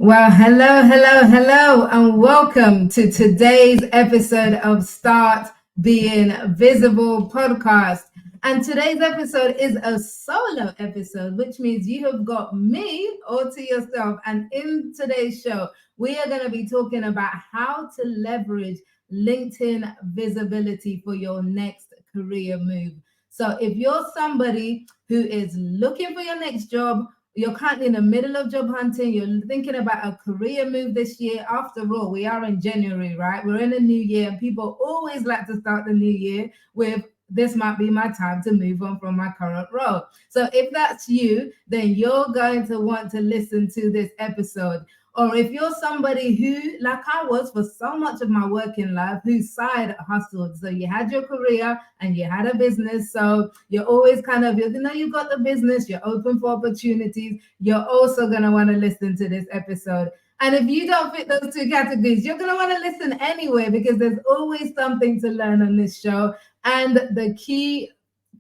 Well, hello, and welcome to today's episode of Start Being Visible podcast. And today's episode is a solo episode, which means you have got me all to yourself. And in today's show, we are going to be talking about how to leverage LinkedIn visibility for your next career move. So if you're somebody who is looking for your next job, you're currently in the middle of job hunting, you're thinking about a career move this year. After all, we are in January, right? We're in a new year, and people always like to start the new year with this might be my time to move on from my current role. So if that's you, then you're going to want to listen to this episode. Or if you're somebody who, like I was for so much of my working life, who side hustled. So you had your career and you had a business. So you're always kind of, you've got the business, you're open for opportunities. You're also going to want to listen to this episode. And if you don't fit those two categories, you're going to want to listen anyway, because there's always something to learn on this show. And the key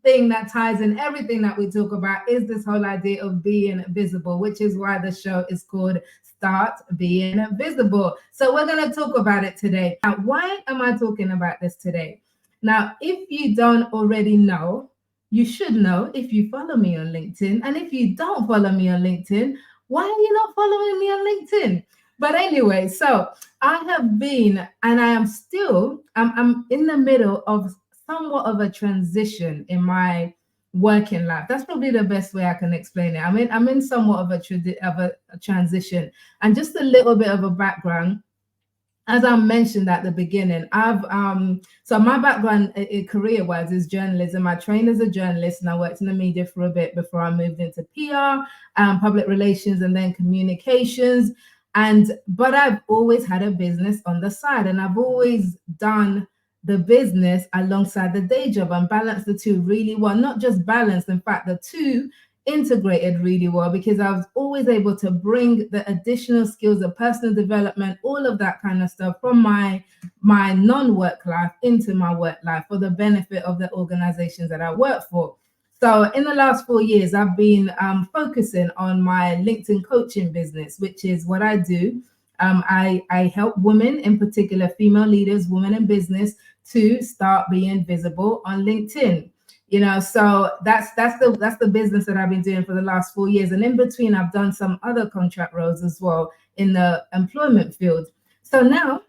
thing that ties in everything that we talk about is this whole idea of being visible, which is why the show is called Start Being Visible. So we're going to talk about it today. Now, why am I talking about this today? Now, if you don't already know, you should know if you follow me on LinkedIn. And if you don't follow me on LinkedIn, why are you not following me on LinkedIn? But anyway, so I have been, and I am still, I'm in the middle of somewhat of a transition in my working life. That's probably the best way I can explain it. I'm in somewhat of a transition. And just a little bit of a background. As I mentioned at the beginning, so my background career-wise is journalism. I trained as a journalist and I worked in the media for a bit before I moved into PR, public relations, and then communications. But I've always had a business on the side, and I've always done the business alongside the day job and balance the two really well. Not just balanced, in fact, the two integrated really well, because I was always able to bring the additional skills of personal development, all of that kind of stuff from my non-work life into my work life for the benefit of the organizations that I work for. So in the last 4 years, I've been focusing on my LinkedIn coaching business, which is what I do. I help women, in particular female leaders, women in business, to start being visible on LinkedIn. So that's the business that I've been doing for the last 4 years. And in between, I've done some other contract roles as well in the employment field. So now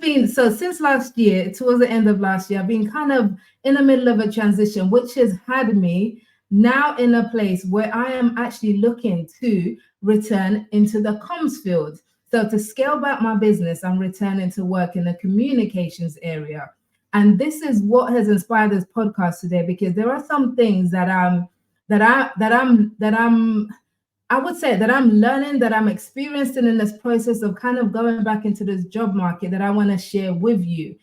since last year, towards the end of last year, I've been kind of in the middle of a transition, which has had me now in a place where I am actually looking to return into the comms field. So to scale back my business, I'm returning to work in the communications area. And this is what has inspired this podcast today, because there are some things that I'm learning, that I'm experiencing in this process of kind of going back into this job market, that I want to share with you,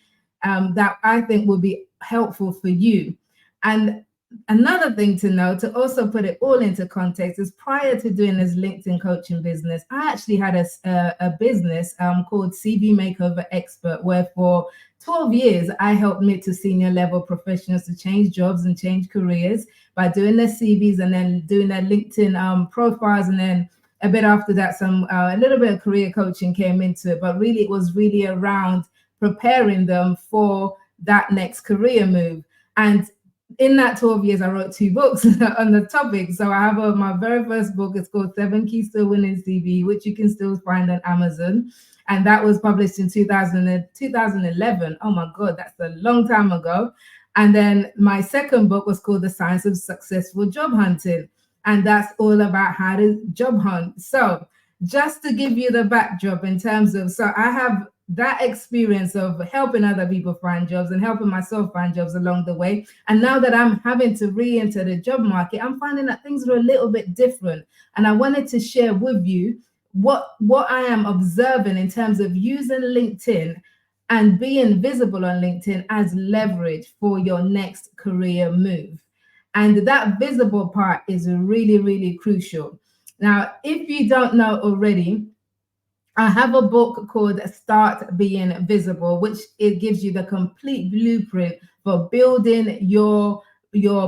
that I think will be helpful for you. And another thing to know, to also put it all into context, is prior to doing this LinkedIn coaching business, I actually had a business called CV Makeover Expert, where for 12 years, I helped mid to senior level professionals to change jobs and change careers by doing their CVs and then doing their LinkedIn profiles. And then a bit after that, a little bit of career coaching came into it. But really, it was really around preparing them for that next career move. And in that 12 years, I wrote 2 books on the topic. So I have my very first book. It's called 7 Keys to Winning CV, which you can still find on Amazon. And that was published in 2011. Oh my God, that's a long time ago. And then my second book was called The Science of Successful Job Hunting. And that's all about how to job hunt. So just to give you the backdrop in terms of, so I have that experience of helping other people find jobs and helping myself find jobs along the way. And now that I'm having to re-enter the job market, I'm finding that things are a little bit different. And I wanted to share with you what I am observing in terms of using LinkedIn and being visible on LinkedIn as leverage for your next career move. And that visible part is really, really crucial. Now, if you don't know already, I have a book called Start Being Visible, which it gives you the complete blueprint for building your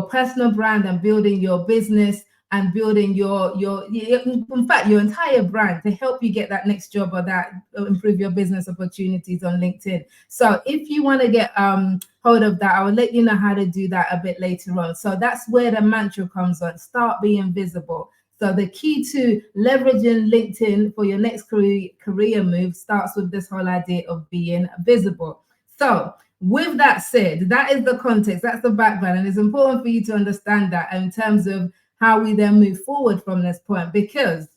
personal brand and building your business and building in fact, your entire brand to help you get that next job or that improve your business opportunities on LinkedIn. So if you want to get hold of that, I will let you know how to do that a bit later on. So that's where the mantra comes on: start being visible. So the key to leveraging LinkedIn for your next career move starts with this whole idea of being visible. So with that said, that is the context, that's the background, and it's important for you to understand that in terms of how we then move forward from this point, because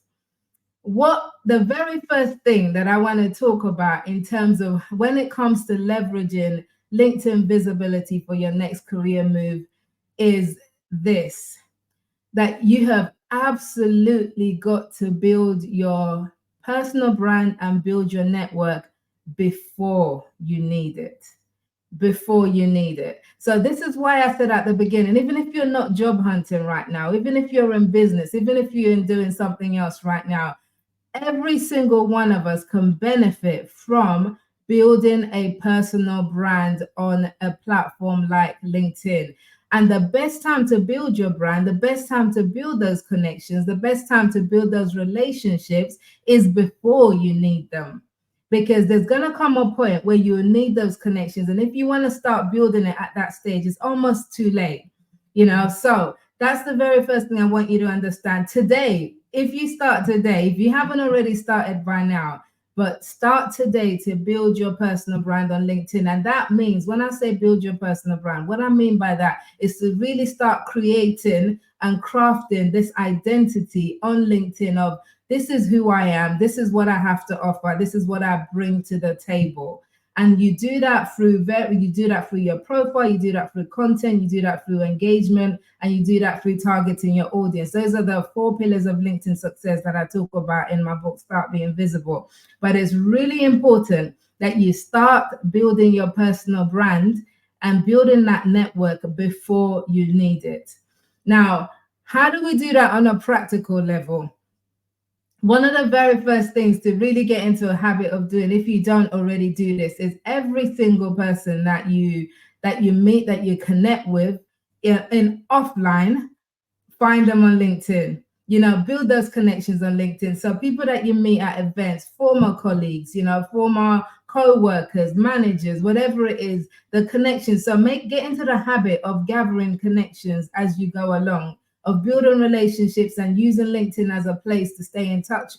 what the very first thing that I want to talk about in terms of when it comes to leveraging LinkedIn visibility for your next career move is this: that you have absolutely got to build your personal brand and build your network before you need it. Before you need it. So this is why I said at the beginning, even if you're not job hunting right now, even if you're in business, even if you're doing something else right now, every single one of us can benefit from building a personal brand on a platform like LinkedIn. And the best time to build your brand, the best time to build those connections, the best time to build those relationships is before you need them. Because there's going to come a point where you need those connections. And if you want to start building it at that stage, it's almost too late, So that's the very first thing I want you to understand today. If you start today, if you haven't already started by now, but start today to build your personal brand on LinkedIn. And that means, when I say build your personal brand, what I mean by that is to really start creating and crafting this identity on LinkedIn of, this is who I am, this is what I have to offer, this is what I bring to the table. And you do that through your profile, you do that through content, you do that through engagement, and you do that through targeting your audience. Those are the 4 pillars of LinkedIn success that I talk about in my book, Start Being Visible. But it's really important that you start building your personal brand and building that network before you need it. Now, how do we do that on a practical level? One of the very first things to really get into a habit of doing, if you don't already do this, is every single person that you meet, that you connect with in offline, find them on LinkedIn. Build those connections on LinkedIn. So people that you meet at events, former colleagues, former co-workers, managers, whatever it is, the connections. So get into the habit of gathering connections as you go along, of building relationships and using LinkedIn as a place to stay in touch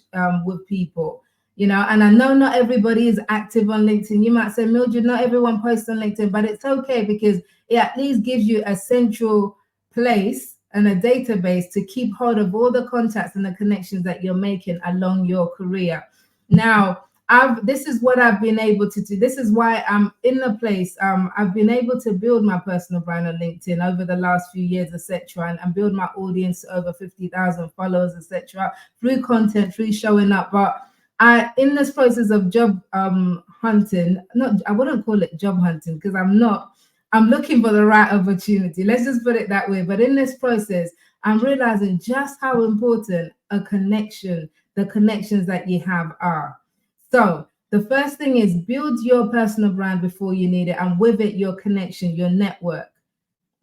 with people. And I know not everybody is active on LinkedIn. You might say, Mildred, not everyone posts on LinkedIn, but it's okay, because it at least gives you a central place and a database to keep hold of all the contacts and the connections that you're making along your career. Now, this is what I've been able to do. This is why I'm in the place. I've been able to build my personal brand on LinkedIn over the last few years, etc., and build my audience to over 50,000 followers, etc., through content, through showing up. But in this process of job hunting, I wouldn't call it job hunting, because I'm looking for the right opportunity. Let's just put it that way. But in this process, I'm realizing just how important the connections that you have are. So the first thing is build your personal brand before you need it, and with it, your connection, your network.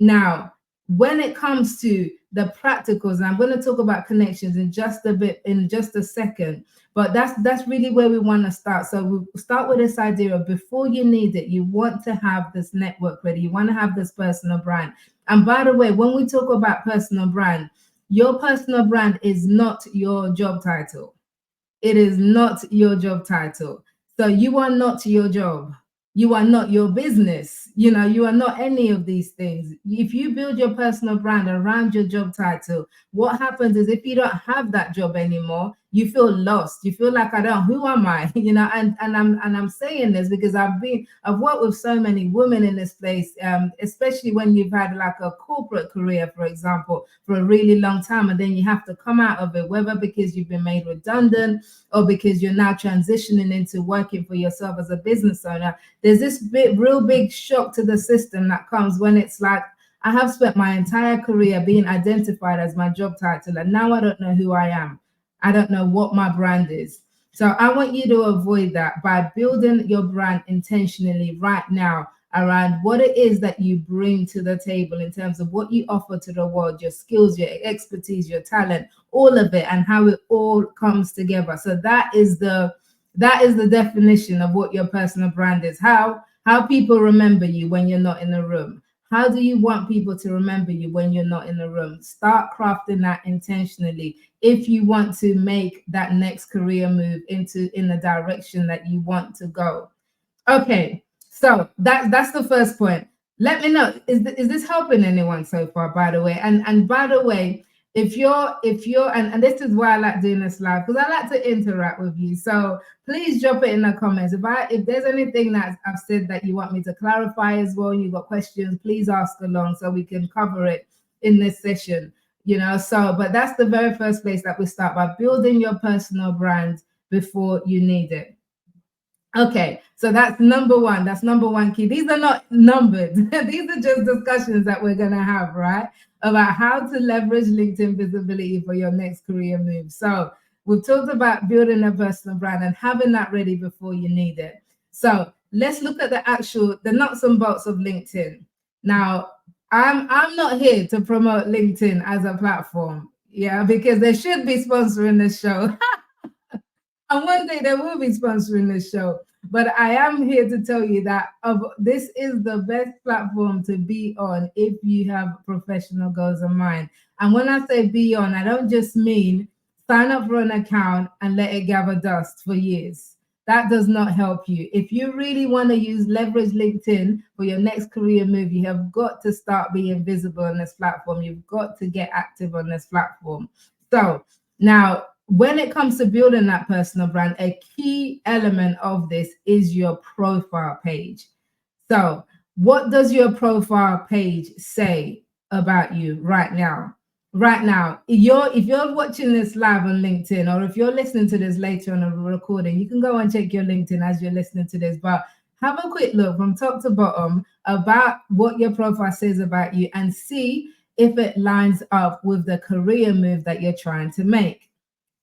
Now, when it comes to the practicals, and I'm going to talk about connections in just a second, but that's really where we want to start. So we'll start with this idea of, before you need it, you want to have this network ready. You want to have this personal brand. And by the way, when we talk about personal brand, your personal brand is not your job title. It is not your job title. So you are not your job. You are not your business. You are not any of these things. If you build your personal brand around your job title, what happens is, if you don't have that job anymore, you feel lost. You feel like, who am I? And I'm saying this because I've worked with so many women in this place, especially when you've had like a corporate career, for example, for a really long time, and then you have to come out of it, whether because you've been made redundant or because you're now transitioning into working for yourself as a business owner. There's this real big shock to the system that comes when it's like, I have spent my entire career being identified as my job title, and now I don't know who I am. I don't know what my brand is. So I want you to avoid that by building your brand intentionally right now. around what it is that you bring to the table in terms of what you offer to the world, your skills, your expertise, your talent, all of it, and how it all comes together. So that is the definition of what your personal brand is. How people remember you when you're not in the room. How do you want people to remember you when you're not in the room? Start crafting that intentionally if you want to make that next career move in the direction that you want to go. Okay, so that's the first point. Let me know, is this helping anyone so far, by the way? And by the way, if you're and this is why I like doing this live, because I like to interact with you. So please drop it in the comments. If there's anything that I've said that you want me to clarify as well, and you've got questions, please ask along so we can cover it in this session. So but that's the very first place that we start, by building your personal brand before you need it. Okay, so that's number one. That's number one key. These are not numbered. These are just discussions that we're going to have, right? About how to leverage LinkedIn visibility for your next career move. So we've talked about building a personal brand and having that ready before you need it. So let's look at the nuts and bolts of LinkedIn. Now, I'm not here to promote LinkedIn as a platform, because they should be sponsoring this show. And one day they will be sponsoring this show. But I am here to tell you that this is the best platform to be on if you have professional goals in mind. And when I say be on, I don't just mean sign up for an account and let it gather dust for years. That does not help you. If you really want to leverage LinkedIn for your next career move, you have got to start being visible on this platform. You've got to get active on this platform. So now, when it comes to building that personal brand, a key element of this is your profile page. So what does your profile page say about you right now? Right now, if you're watching this live on LinkedIn, or if you're listening to this later on a recording, you can go and check your LinkedIn as you're listening to this. But have a quick look from top to bottom about what your profile says about you, and see if it lines up with the career move that you're trying to make.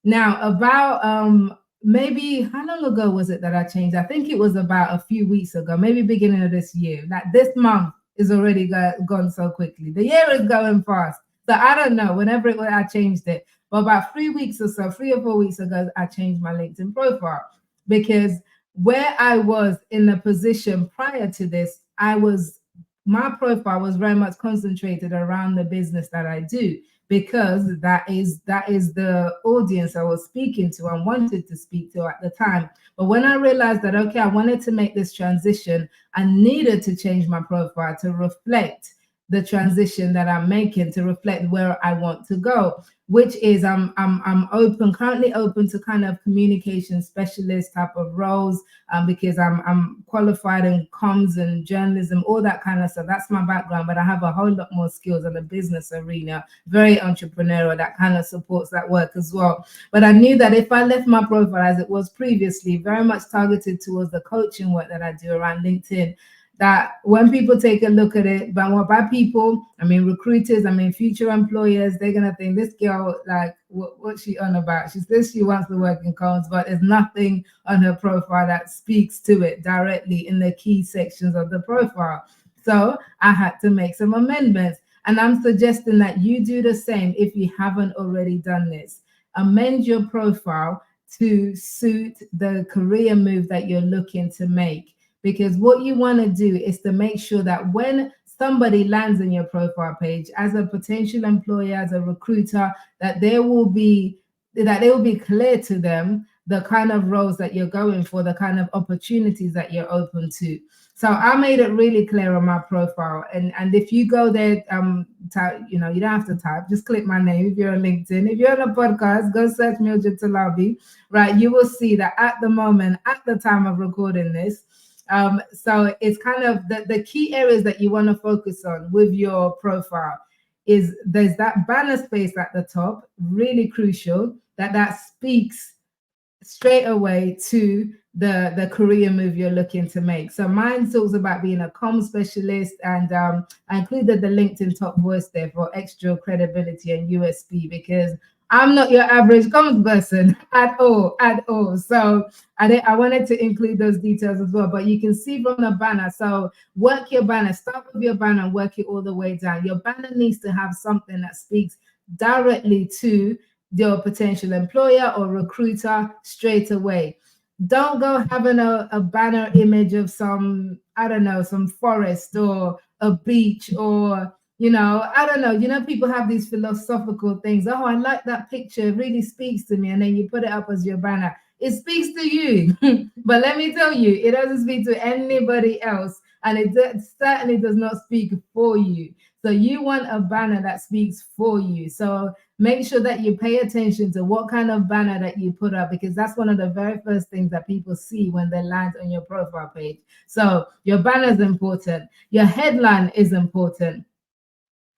Now, about maybe how long ago was it that I changed? I think it was about a few weeks ago, maybe beginning of this year. Like, this month is already gone so quickly. The year is going fast. So I don't know, whenever I changed it. But about 3 weeks or so, 3 or 4 weeks ago, I changed my LinkedIn profile, because where I was in the position prior to this, my profile was very much concentrated around the business that I do, because that is the audience I was speaking to and wanted to speak to at the time. But when I realized that, okay, I wanted to make this transition, I needed to change my profile to reflect the transition that I'm making, to reflect where I want to go, which is I'm currently open to kind of communication specialist type of roles, because I'm qualified in comms and journalism, all that kind of stuff. That's my background, but I have a whole lot more skills in the business arena, very entrepreneurial, that kind of supports that work as well. But I knew that if I left my profile as it was previously, very much targeted towards the coaching work that I do around LinkedIn, that when people take a look at it, by people, I mean recruiters, I mean future employers, they're gonna think, this girl, like, what's she on about? She says she wants to work in comms, but there's nothing on her profile that speaks to it directly in the key sections of the profile. So I had to make some amendments, and I'm suggesting that you do the same if you haven't already done this. Amend your profile to suit the career move that you're looking to make. Because what you want to do is to make sure that when somebody lands in your profile page as a potential employer, as a recruiter, that it will be clear to them the kind of roles that you're going for, the kind of opportunities that you're open to. So I made it really clear on my profile. And if you go there, type, you don't have to type, just click my name if you're on LinkedIn. If you're on a podcast, go search Mildred Talabi, right? You will see that at the moment, at the time of recording this, so it's kind of the key areas that you want to focus on with your profile is there's that banner space at the top, really crucial, that speaks straight away to the career move you're looking to make. So mine talks about being a comm specialist, and I included the LinkedIn top voice there for extra credibility and USP, because I'm not your average comms person at all, at all. So I wanted to include those details as well. But you can see from the banner. So work your banner. Start with your banner and work it all the way down. Your banner needs to have something that speaks directly to your potential employer or recruiter straight away. Don't go having a banner image of some, I don't know, some forest or a beach or, I don't know, people have these philosophical things. Oh, I like that picture. It really speaks to me. And then you put it up as your banner. It speaks to you. But let me tell you, it doesn't speak to anybody else. And it certainly does not speak for you. So you want a banner that speaks for you. So make sure that you pay attention to what kind of banner that you put up, because that's one of the very first things that people see when they land on your profile page. So your banner is important. Your headline is important.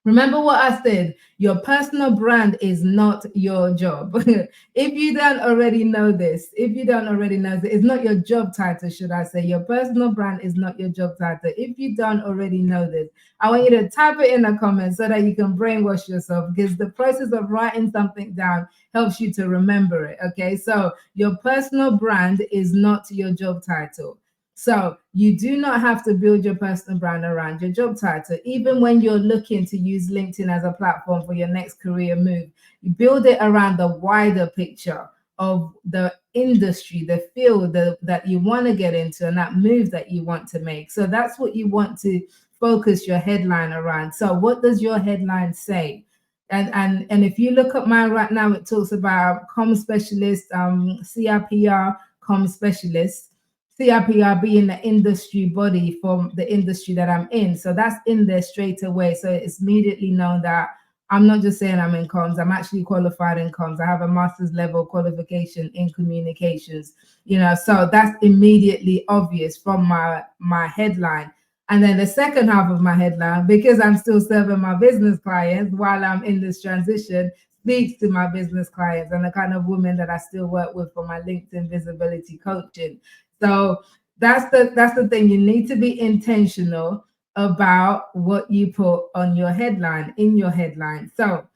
Remember what I said, your personal brand is not your job. If you don't already know this, it's not your job title, should I say. Your personal brand is not your job title. If you don't already know this, I want you to type it in the comments so that you can brainwash yourself, because the process of writing something down helps you to remember it, okay? So your personal brand is not your job title. So you do not have to build your personal brand around your job title. Even when you're looking to use LinkedIn as a platform for your next career move, you build it around the wider picture of the industry, the field that you want to get into, and that move that you want to make. So that's what you want to focus your headline around. So what does your headline say? And if you look at mine right now, it talks about comm specialist, CRPR comm specialist. CRPR being the industry body for the industry that I'm in. So that's in there straight away. So it's immediately known that I'm not just saying I'm in comms, I'm actually qualified in comms. I have a master's level qualification in communications, so that's immediately obvious from my headline. And then the second half of my headline, because I'm still serving my business clients while I'm in this transition, speaks to my business clients and the kind of women that I still work with for my LinkedIn visibility coaching. So that's the thing. You need to be intentional about what you put on your headline, in your headline. So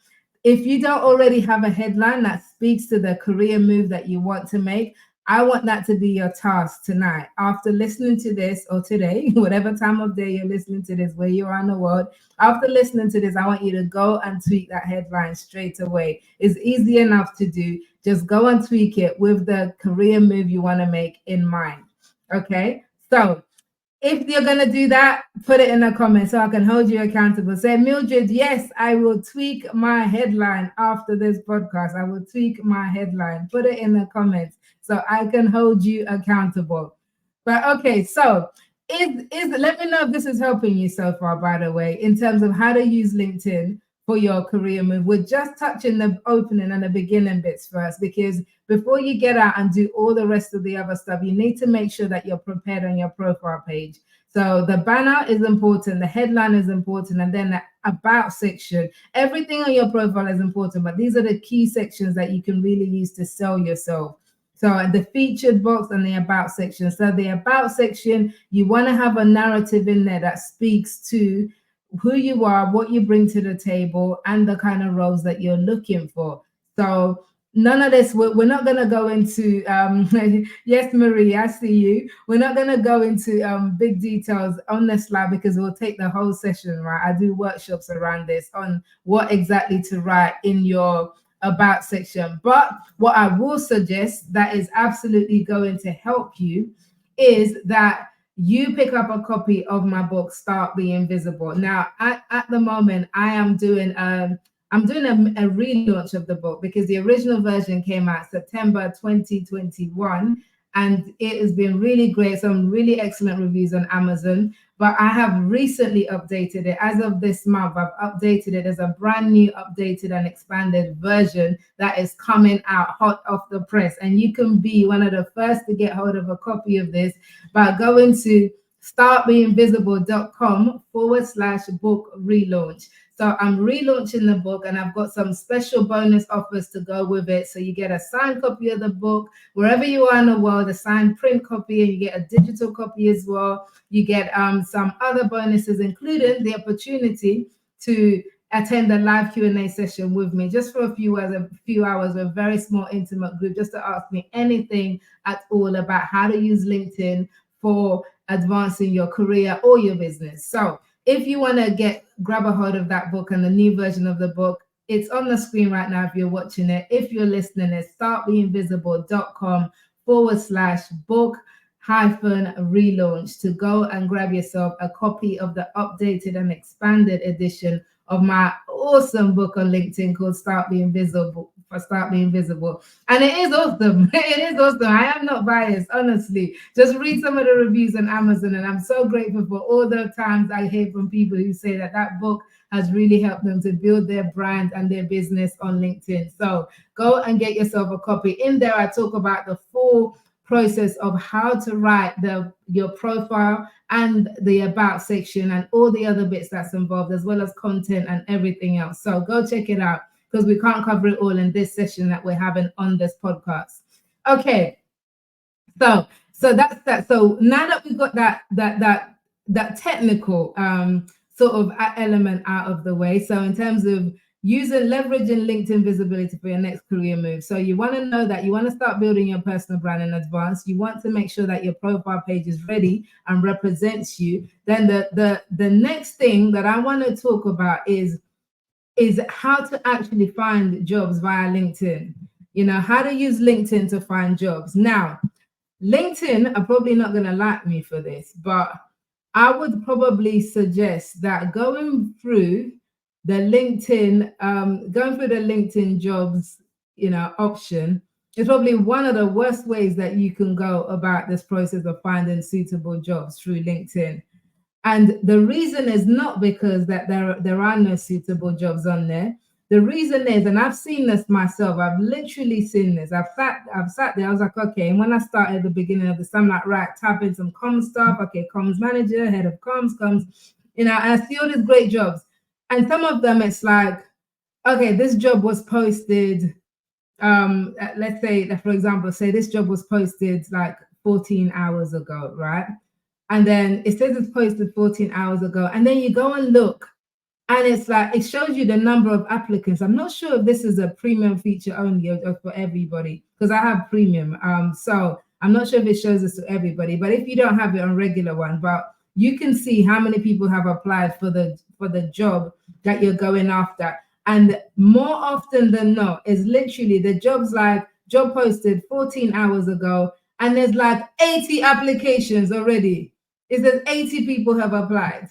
if you don't already have a headline that speaks to the career move that you want to make, I want that to be your task tonight. After listening to this, or today, whatever time of day you're listening to this, where you are in the world, after listening to this, I want you to go and tweak that headline straight away. It's easy enough to do. Just go and tweak it with the career move you want to make in mind. Okay? So if you're going to do that, put it in the comments so I can hold you accountable. Say, Mildred, yes, I will tweak my headline after this podcast. I will tweak my headline. Put it in the comments so I can hold you accountable. But okay, so let me know if this is helping you so far, by the way, in terms of how to use LinkedIn for your career move. We're just touching the opening and the beginning bits first, because before you get out and do all the rest of the other stuff, you need to make sure that you're prepared on your profile page. So the banner is important, the headline is important, and then the about section. Everything on your profile is important, but these are the key sections that you can really use to sell yourself. So the featured box and the about section. So the about section, you want to have a narrative in there that speaks to who you are, what you bring to the table, and the kind of roles that you're looking for. So none of this, we're not going to go into, yes, Marie, I see you. We're not going to go into big details on the slide, because we'll take the whole session, right? I do workshops around this on what exactly to write in your about section. But what I will suggest that is absolutely going to help you is that you pick up a copy of my book, Start Being Visible. Now, at the moment, I am doing a relaunch of the book, because the original version came out September 2021, and it has been really great. Some really excellent reviews on Amazon. But I have recently updated it. As of this month, I've updated it. There's a brand new updated and expanded version that is coming out hot off the press. And you can be one of the first to get hold of a copy of this by going to startbeinvisible.com/book relaunch. So I'm relaunching the book, and I've got some special bonus offers to go with it. So you get a signed copy of the book wherever you are in the world, a signed print copy, and you get a digital copy as well. You get some other bonuses, including the opportunity to attend a live Q&A session with me just for a few hours with a very small intimate group, just to ask me anything at all about how to use LinkedIn for advancing your career or your business. So if you want to grab a hold of that book and the new version of the book, it's on the screen right now if you're watching it. If you're listening, it's startbeinvisible.com/book relaunch to go and grab yourself a copy of the updated and expanded edition of my awesome book on LinkedIn called Start Being Visible. And it is awesome. It is awesome. I am not biased, honestly. Just read some of the reviews on Amazon, and I'm so grateful for all the times I hear from people who say that book has really helped them to build their brand and their business on LinkedIn. So go and get yourself a copy. In there, I talk about the full process of how to write your profile and the about section and all the other bits that's involved, as well as content and everything else. So go check it out, because we can't cover it all in this session that we're having on this podcast. Okay, so that's that. So now that we've got that technical sort of element out of the way, so in terms of leveraging LinkedIn visibility for your next career move. So you want to know that you want to start building your personal brand in advance. You want to make sure that your profile page is ready and represents you. Then the next thing that I want to talk about is how to actually find jobs via LinkedIn. How to use LinkedIn to find jobs. Now, LinkedIn are probably not going to like me for this, but I would probably suggest that going through the LinkedIn jobs, option is probably one of the worst ways that you can go about this process of finding suitable jobs through LinkedIn. And the reason is not because that there are no suitable jobs on there. The reason is, and I've seen this myself, I've literally seen this. I've sat there, I was like, okay, and when I started at the beginning of this, I'm like, right, type in some comms stuff, okay, comms manager, head of comms, and I see all these great jobs. And some of them, it's like, okay, this job was posted, let's say that, for example, say this job was posted like 14 hours ago, right? And then it says it's posted 14 hours ago. And then you go and look, and it's like, it shows you the number of applicants. I'm not sure if this is a premium feature only or for everybody, because I have premium. So I'm not sure if it shows this to everybody, but if you don't have it on regular one, but you can see how many people have applied for the job that you're going after. And more often than not, is literally the job's like job posted 14 hours ago, and there's like 80 applications already. It says 80 people have applied.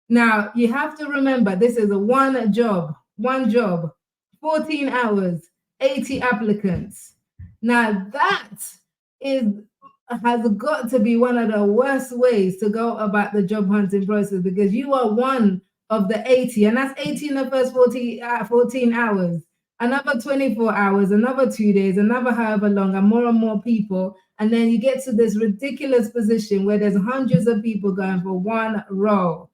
Now, you have to remember, this is one job, 14 hours, 80 applicants. Now, that has got to be one of the worst ways to go about the job hunting process, because you are one of the 80, and that's 80 in the first 14 hours, another 24 hours, another 2 days, another however long, and more people. And then you get to this ridiculous position where there's hundreds of people going for one role.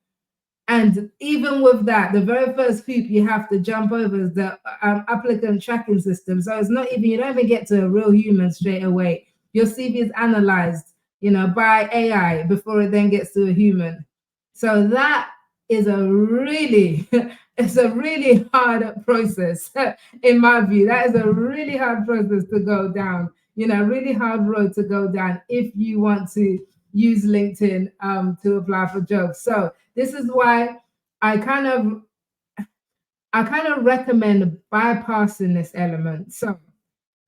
And even with that, the very first hoop you have to jump over is the applicant tracking system. So it's not even, you don't even get to a real human straight away. Your CV is analyzed, by AI before it then gets to a human. So that is it's a really hard process, in my view. That is a really hard process to go down, really hard road to go down if you want to use LinkedIn to apply for jobs. So this is why I kind of recommend bypassing this element. So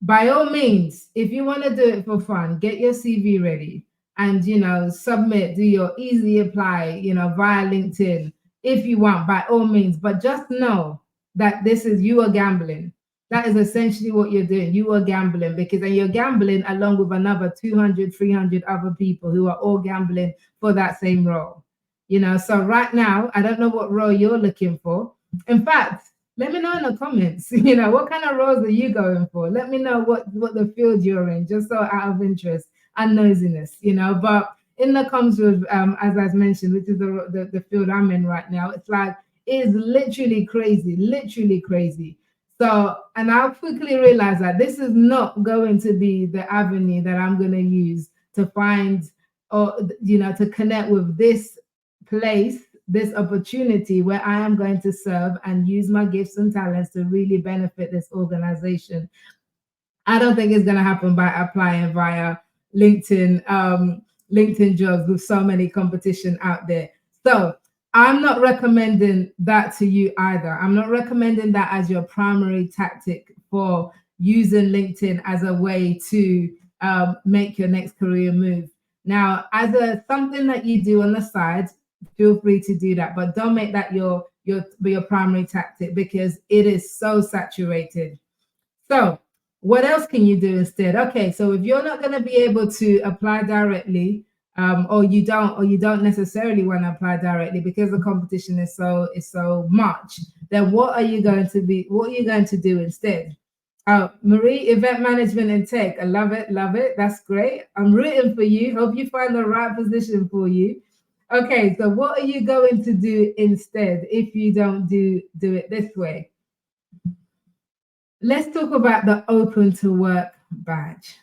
by all means, if you want to do it for fun, get your CV ready and, submit, do your easy apply, via LinkedIn if you want, by all means. But just know that you are gambling. That is essentially what you're doing. You are gambling, because then you're gambling along with another 200, 300 other people who are all gambling for that same role. So right now, I don't know what role you're looking for. In fact, let me know in the comments, what kind of roles are you going for? Let me know what the field you're in, just so out of interest and nosiness, but in the comms with, as I've mentioned, which is the field I'm in right now, it's like, it is literally crazy. So, and I'll quickly realize that this is not going to be the avenue that I'm going to use to find, or, to connect with this place this opportunity where I am going to serve and use my gifts and talents to really benefit this organization. I don't think it's going to happen by applying via LinkedIn, LinkedIn jobs with so many competition out there. So I'm not recommending that to you either. I'm not recommending that as your primary tactic for using LinkedIn as a way to make your next career move. Now, as a something that you do on the side, feel free to do that, but don't make that your primary tactic because it is so saturated. So what else can you do instead? Okay, so if you're not going to be able to apply directly, or you don't necessarily want to apply directly because the competition is so much, then what are you going to do instead? Oh, Marie, event management and tech. I love it, love it. That's great. I'm rooting for you. Hope you find the right position for you. Okay, so what are you going to do instead if you don't do it this way? Let's talk about the open to work badge.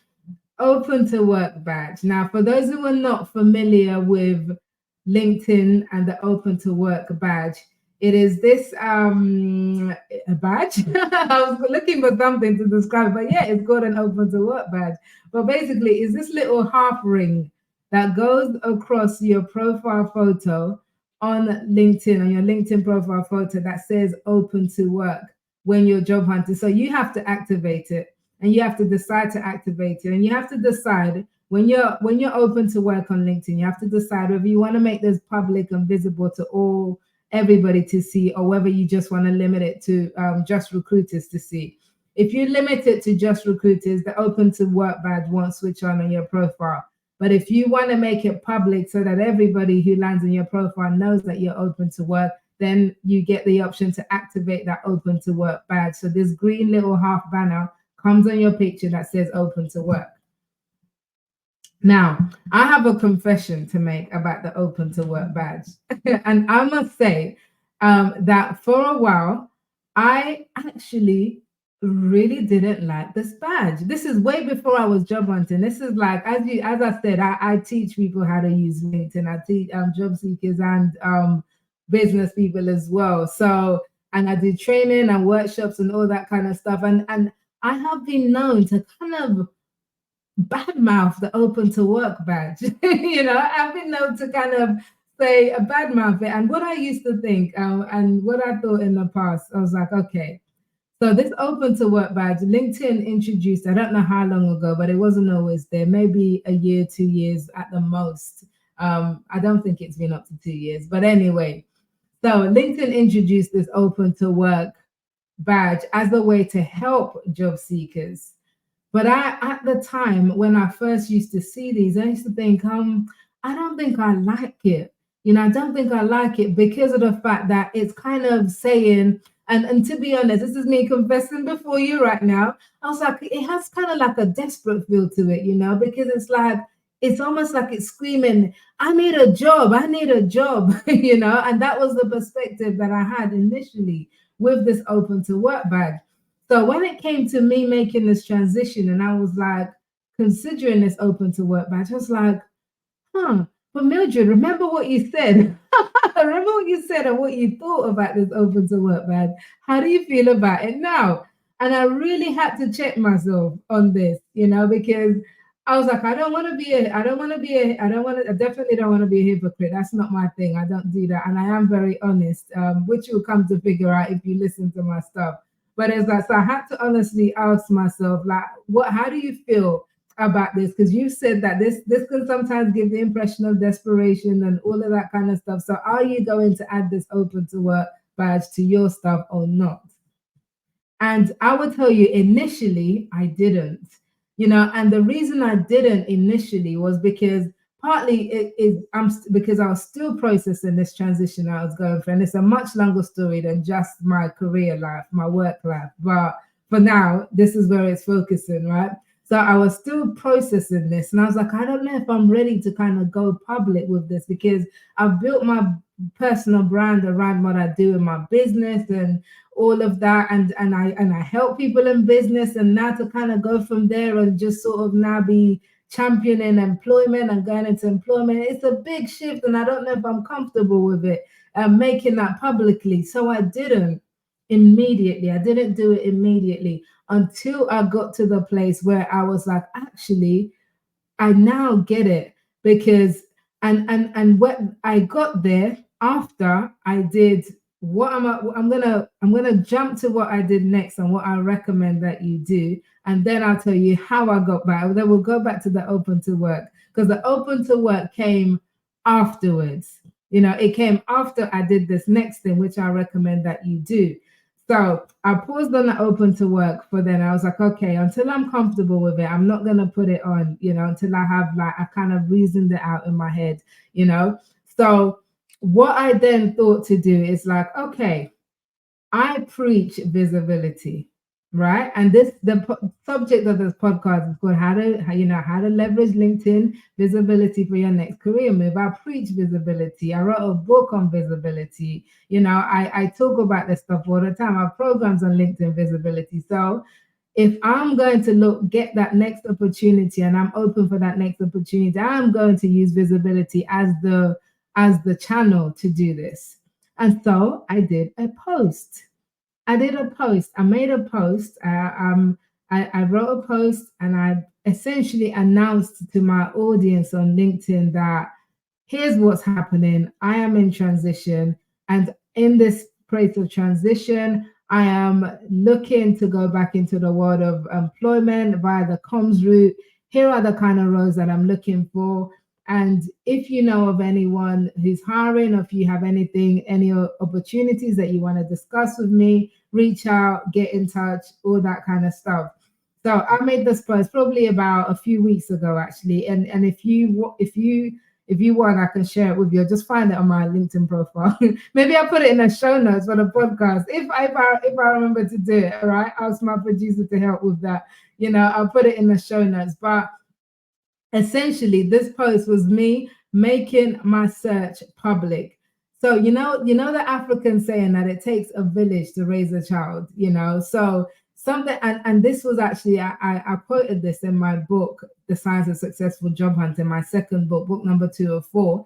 Open to work badge. Now, for those who are not familiar with LinkedIn and the open to work badge, it is this a badge. I was looking for something to describe, but yeah, it's called an open to work badge. But basically, it's this little half ring that goes across your profile photo on LinkedIn, on your LinkedIn profile photo that says open to work when you're job hunting. So you have to activate it and you have to decide to activate it. And you have to decide when you're open to work on LinkedIn, you have to decide whether you want to make this public and visible to everybody to see, or whether you just want to limit it to just recruiters to see. If you limit it to just recruiters, the open to work badge won't switch on your profile. But if you want to make it public so that everybody who lands on your profile knows that you're open to work, then you get the option to activate that open to work badge. So this green little half banner comes on your picture that says open to work. Now, I have a confession to make about the open to work badge. And I must say that for a while, I actually really didn't like this badge. This is way before I was job hunting. This is like, as I said, I teach people how to use LinkedIn. I teach job seekers and business people as well. So, and I do training and workshops and all that kind of stuff. And I have been known to kind of badmouth the open to work badge. I've been known to kind of say a badmouth it. And what I used to think and what I thought in the past, I was like, okay, so this open to work badge, LinkedIn introduced, I don't know how long ago, but it wasn't always there, maybe a year, 2 years at the most. I don't think it's been up to 2 years, but anyway, so LinkedIn introduced this open to work badge as a way to help job seekers. But at the time when I first used to see these, I used to think, I don't think I like it. I don't think I like it because of the fact that it's kind of saying, and to be honest, this is me confessing before you right now. I was like, it has kind of like a desperate feel to it, because it's like, it's almost like it's screaming, I need a job, and that was the perspective that I had initially with this open to work badge. So when it came to me making this transition and I was like considering this open to work badge, I was like, but Mildred, remember what you said. Remember what you said and what you thought about this open to work badge. How do you feel about it now? And I really had to check myself on this, because I was like, I definitely don't want to be a hypocrite. That's not my thing. I don't do that. And I am very honest, which you'll come to figure out if you listen to my stuff. But it's like, so I had to honestly ask myself, like, how do you feel about this? Because you said that this can sometimes give the impression of desperation and all of that kind of stuff. So are you going to add this open to work badge to your stuff or not? And I would tell you, initially, I didn't, and the reason I didn't initially was because partly because I was still processing this transition I was going through. And it's a much longer story than just my career life, my work life. But for now, this is where it's focusing, right? So I was still processing this. And I was like, I don't know if I'm ready to kind of go public with this because I've built my personal brand around what I do in my business and all of that. And I help people in business. And now to kind of go from there and just sort of now be championing employment and going into employment, it's a big shift. And I don't know if I'm comfortable with it. making that publicly. So I didn't immediately. I didn't do it immediately until I got to the place where I was like, actually, I now get it. Because and what I got there after I did what I'm gonna jump to what I did next and what I recommend that you do, and then I'll tell you how I got back. Then we'll go back to the open to work, because the open to work came afterwards. It came after I did this next thing, which I recommend that you do. So I paused on the open to work for then. I was like, okay, until I'm comfortable with it, I'm not gonna put it on, until I have like I kind of reasoned it out in my head. So what I then thought to do is like, okay, I preach visibility, right? And the subject of this podcast is called how to leverage LinkedIn visibility for your next career move. I preach visibility. I wrote a book on visibility. I talk about this stuff all the time. I have programs on LinkedIn visibility. So if I'm going to get that next opportunity, and I'm open for that next opportunity, I'm going to use visibility as the channel to do this. And so I did a post. I made a post. I wrote a post, and I essentially announced to my audience on LinkedIn that here's what's happening. I am in transition. And in this place of transition, I am looking to go back into the world of employment via the comms route. Here are the kind of roles that I'm looking for. And if you know of anyone who's hiring, or if you have any opportunities that you want to discuss with me, reach out, get in touch, all that kind of stuff. So I made this post probably about a few weeks ago, actually. And if you want, I can share it with you. Just find it on my LinkedIn profile. Maybe I'll put it in the show notes for the podcast. If I remember to do it, all right? Ask my producer to help with that. I'll put it in the show notes. But essentially, this post was me making my search public. So you know the African saying that it takes a village to raise a child. So something, and this was actually I quoted this in my book, The Science of Successful Job Hunting, my second book number 2 of 4,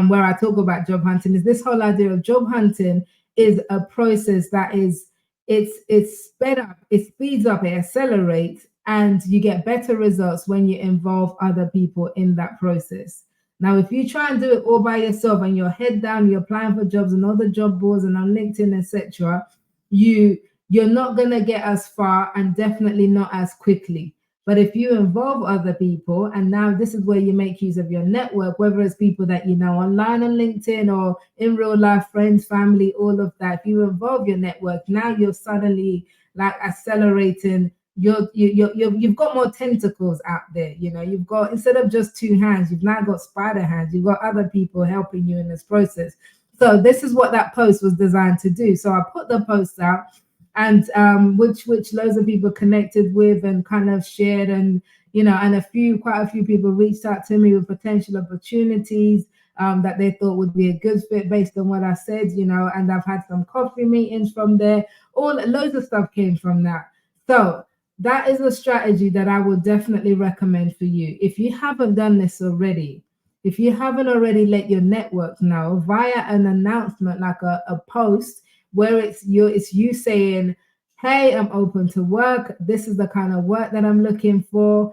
where I talk about job hunting. Is this whole idea of job hunting is a process that is it's sped up, it speeds up, it accelerates, and you get better results when you involve other people in that process. Now, if you try and do it all by yourself and you're head down, you're applying for jobs and all the job boards and on LinkedIn, etc., you're not going to get as far, and definitely not as quickly. But if you involve other people, and now this is where you make use of your network, whether it's people that you know online on LinkedIn or in real life, friends, family, all of that. If you involve your network, now you're suddenly like accelerating. You've got more tentacles out there. You've got, instead of just 2 hands, you've now got spider hands. You've got other people helping you in this process. So this is what that post was designed to do. So I put the post out, and which loads of people connected with and kind of shared, and and quite a few people reached out to me with potential opportunities that they thought would be a good fit based on what I said, and I've had some coffee meetings from there. Loads of stuff came from that. So that is a strategy that I would definitely recommend for you. If you haven't done this already, if you haven't already let your network know via an announcement, like a post, where it's you saying, hey, I'm open to work. This is the kind of work that I'm looking for.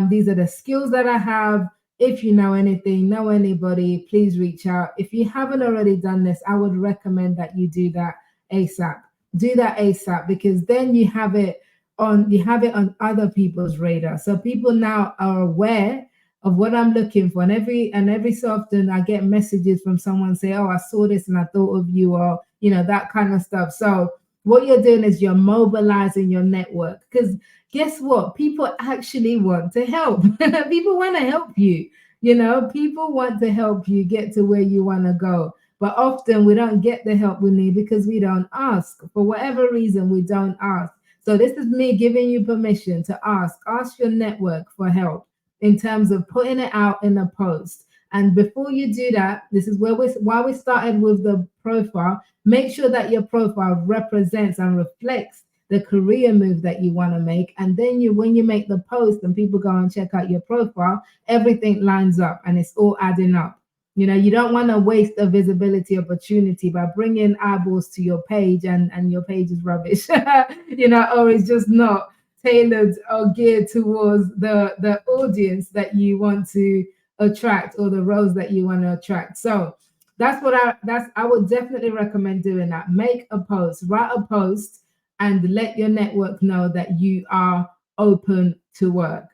These are the skills that I have. If you know anything, know anybody, please reach out. If you haven't already done this, I would recommend that you do that ASAP. Do that ASAP, because then you have it on other people's radar. So people now are aware of what I'm looking for. And every so often I get messages from someone say, oh, I saw this and I thought of you, or that kind of stuff. So what you're doing is you're mobilizing your network, because guess what? People actually want to help. People want to help you. People want to help you get to where you want to go. But often we don't get the help we need because we don't ask. For whatever reason, we don't ask. So this is me giving you permission to ask your network for help in terms of putting it out in a post. And before you do that, this is why we started with the profile. Make sure that your profile represents and reflects the career move that you want to make. And then when you make the post and people go and check out your profile, everything lines up and it's all adding up. You don't want to waste a visibility opportunity by bringing eyeballs to your page, and your page is rubbish, or it's just not tailored or geared towards the audience that you want to attract, or the roles that you want to attract. So I would definitely recommend doing that. Make a post, write a post, and let your network know that you are open to work.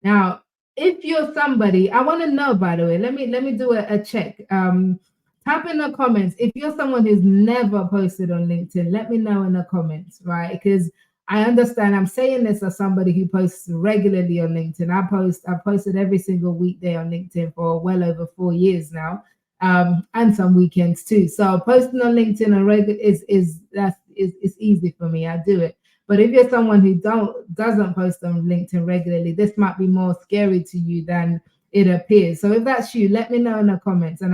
Now, if you're somebody, I want to know, by the way, let me do a check. Type in the comments if you're someone who's never posted on LinkedIn. Let me know in the comments, right? Because I understand I'm saying this as somebody who posts regularly on LinkedIn. I've posted every single weekday on LinkedIn for well over 4 years now, and some weekends too. So posting on LinkedIn on regular is easy for me. I do it. But if you're someone who doesn't post on LinkedIn regularly, this might be more scary to you than it appears. So if that's you, let me know in the comments, and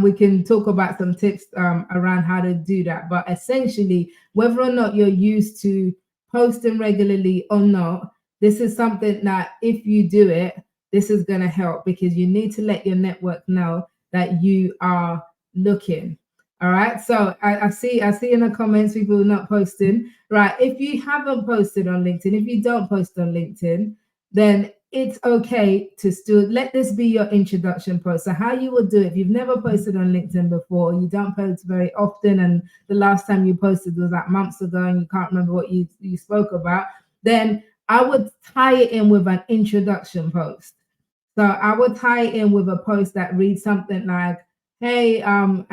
we can talk about some tips around how to do that. But essentially, whether or not you're used to posting regularly or not, this is something that if you do it, this is going to help, because you need to let your network know that you are looking. All right. So I see in the comments people not posting. Right. If you haven't posted on LinkedIn, if you don't post on LinkedIn, then it's okay to still let this be your introduction post. So how you would do it, if you've never posted on LinkedIn before, you don't post very often, and the last time you posted was like months ago and you can't remember what you spoke about, then I would tie it in with an introduction post. So I would tie it in with a post that reads something like, hey, and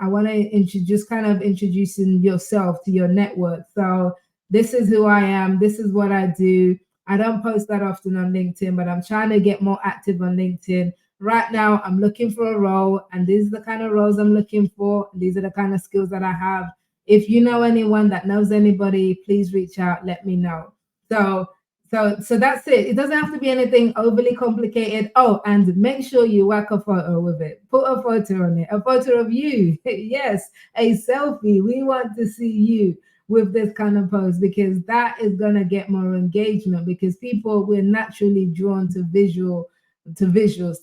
I want to introduce, kind of introducing yourself to your network. So this is who I am. This is what I do. I don't post that often on LinkedIn, but I'm trying to get more active on LinkedIn. Right now, I'm looking for a role, and these are the kind of roles I'm looking for. These are the kind of skills that I have. If you know anyone that knows anybody, please reach out. Let me know. So that's it. It doesn't have to be anything overly complicated. Oh, and make sure you whack a photo with it. Put a photo on it, a photo of you. Yes, a selfie. We want to see you with this kind of post, because that is going to get more engagement, because we're naturally drawn to visuals,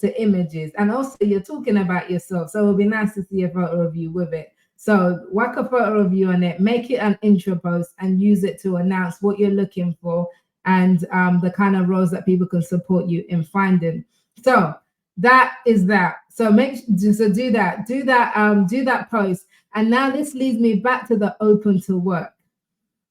to images. And also you're talking about yourself. So it'll be nice to see a photo of you with it. So whack a photo of you on it, make it an intro post, and use it to announce what you're looking for, and the kind of roles that people can support you in finding. So that is that. So do that post. And now this leads me back to the open to work.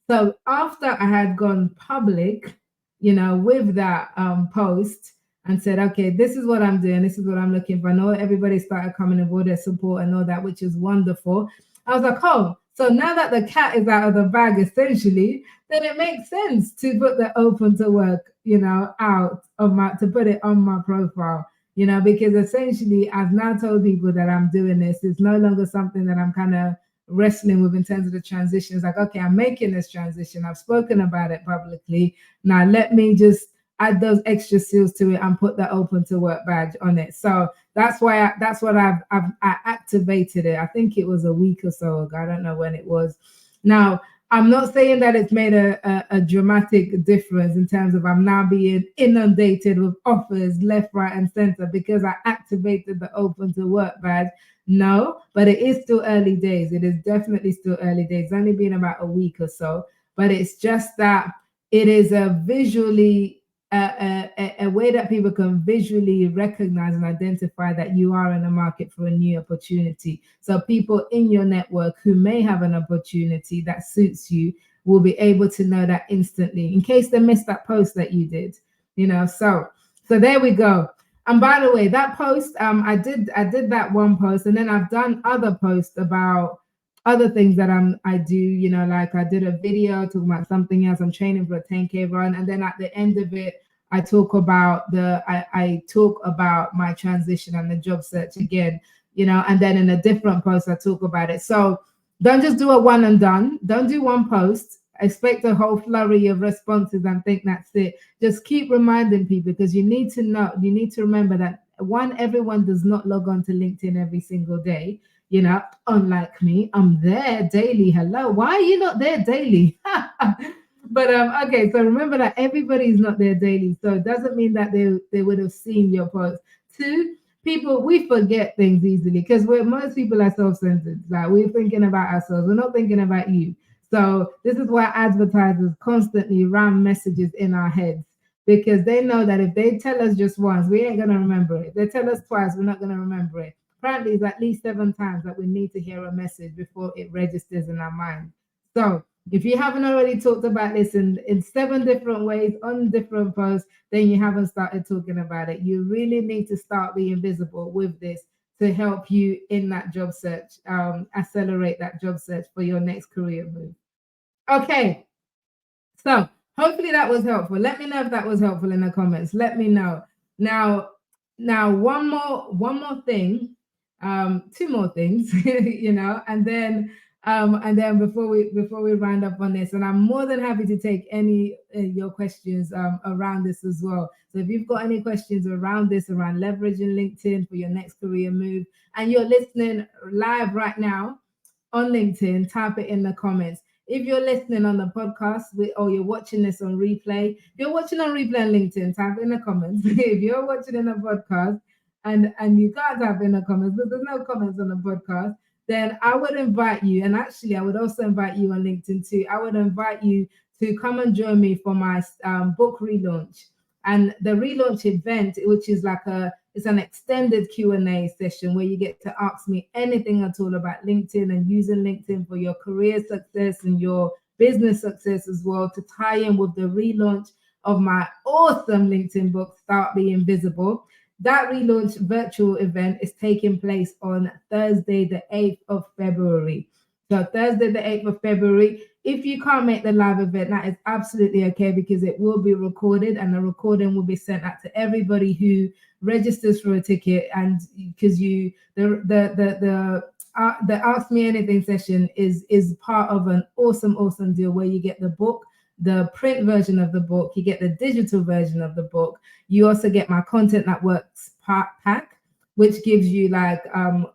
So after I had gone public, with that post, and said, okay, this is what I'm doing, this is what I'm looking for. I know everybody started coming and all their support and all that, which is wonderful. I was like, oh, so now that the cat is out of the bag, essentially, then it makes sense to put the open to work, to put it on my profile, because essentially I've now told people that I'm doing this. It's no longer something that I'm kind of wrestling with in terms of the transition. It's like, okay, I'm making this transition. I've spoken about it publicly. Now let me just add those extra seals to it and put the open to work badge on it. So that's why I activated it. I think it was a week or so ago. I don't know when it was. Now, I'm not saying that it's made a dramatic difference in terms of I'm now being inundated with offers left, right, and center because I activated the open to work badge. No, but it is still early days. It is definitely still early days. It's only been about a week or so, but it's just that it is a visually a way that people can visually recognize and identify that you are in the market for a new opportunity. So people in your network who may have an opportunity that suits you will be able to know that instantly, in case they missed that post that you did. So there we go. And by the way, that post, I did that one post, and then I've done other posts about other things that I do, like I did a video talking about something else. I'm training for a 10K run. And then at the end of it, I talk about my transition and the job search again, and then in a different post, I talk about it. So don't just do a one and done. Don't do one post, expect a whole flurry of responses and think that's it. Just keep reminding people, because you need to remember that everyone does not log on to LinkedIn every single day. Unlike me, I'm there daily. Hello, why are you not there daily? But okay, so remember that everybody's not there daily, so it doesn't mean that they would have seen your post. Two, people, we forget things easily because we're most people are self-centered. Like we're thinking about ourselves, we're not thinking about you. So this is why advertisers constantly ram messages in our heads because they know that if they tell us just once, we ain't gonna remember it. If they tell us twice, we're not gonna remember it. Apparently, it's at least 7 times that we need to hear a message before it registers in our mind. So if you haven't already talked about this in 7 different ways on different posts, then you haven't started talking about it. You really need to start being visible with this to help you in that job search, accelerate that job search for your next career move. Okay, so hopefully that was helpful. Let me know if that was helpful in the comments. Let me know. Now, one more thing, two more things, and then before we round up on this, and I'm more than happy to take any your questions around this as well. So if you've got any questions around this, around leveraging LinkedIn for your next career move, and you're listening live right now on LinkedIn, type it in the comments. If you're listening on the podcast or you're watching this on replay, if you're watching on replay on LinkedIn, type it in the comments. If you're watching in a podcast and you can't type in the comments, but there's no comments on the podcast, then I would invite you, and actually I would also invite you on LinkedIn too. I would invite you to come and join me for my book relaunch. And the relaunch event, which is it's an extended Q&A session where you get to ask me anything at all about LinkedIn and using LinkedIn for your career success and your business success as well, to tie in with the relaunch of my awesome LinkedIn book, Start Being Visible. That relaunch virtual event is taking place on Thursday, the 8th of February. So Thursday, the 8th of February. If you can't make the live event, that is absolutely okay because it will be recorded and the recording will be sent out to everybody who registers for a ticket. And because the Ask Me Anything session is part of an awesome deal where you get the book, the print version of the book, you get the digital version of the book. You also get my Content That Works pack, which gives you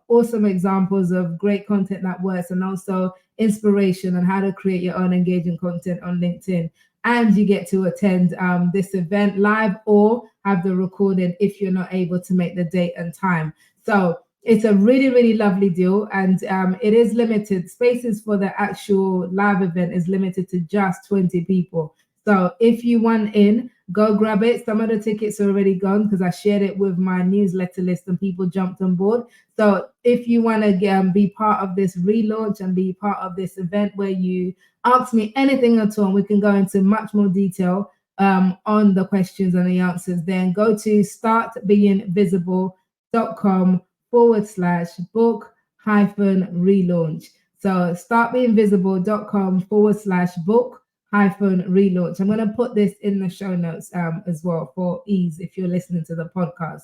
awesome examples of great content that works and also inspiration on how to create your own engaging content on LinkedIn. And you get to attend this event live or have the recording if you're not able to make the date and time. So it's a really lovely deal, and it is limited. Spaces for the actual live event is limited to just 20 people. So if you want in, go grab it. Some of the tickets are already gone because I shared it with my newsletter list and people jumped on board. So if you want to be part of this relaunch and be part of this event where you ask me anything at all, and we can go into much more detail on the questions and the answers, then go to startbeingvisible.com/book-relaunch. So startbeingvisible.com/book-relaunch. I'm going to put this in the show notes as well for ease if you're listening to the podcast.